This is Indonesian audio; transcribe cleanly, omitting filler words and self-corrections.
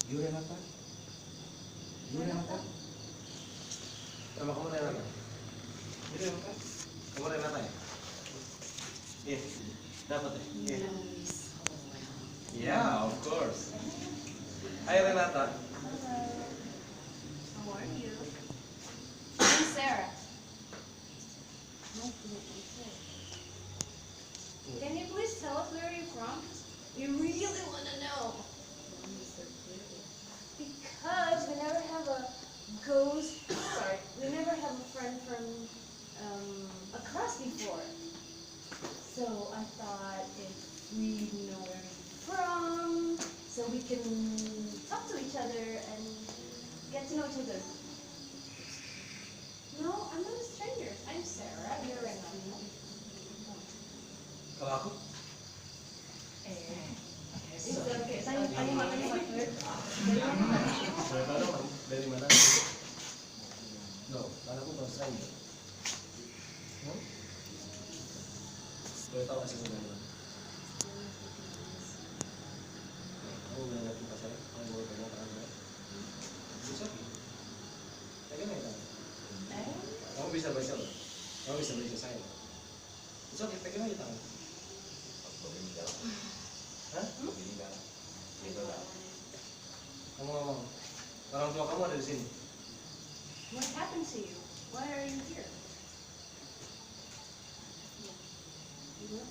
You Renata? You Renata? Nama kamu Renata? You Renata? Kamu Renata ya? Iya, dapat ya? Iya. Yeah, of course. Hai Renata. Hello. How are you? I'm Sarah. Nice to meet you too. Can you please tell us where you're from? We really want to know. Because we never have we never have a friend from a class before. So I thought if we know where we're from, so we can talk to each other and get to know each other. No, I'm not a stranger. I'm Sarah. You're Renata. Kalau aku? It's okay. Tanya makanya Dari Boleh tahu dong dari mana? No, karena aku bukan stranger. Boleh tahu asal dari mana? Kamu udah ngerti pasarnya? Kamu boleh pegang tangan saya? Bisa? Pegang ya tangan? Kamu bisa baca loh? Kamu bisa baca saya? Bisa, pegang aja tangan. Hah? Kamu ngomong, orang tua kamu ada di sini. What happened to you? Why are you here? You look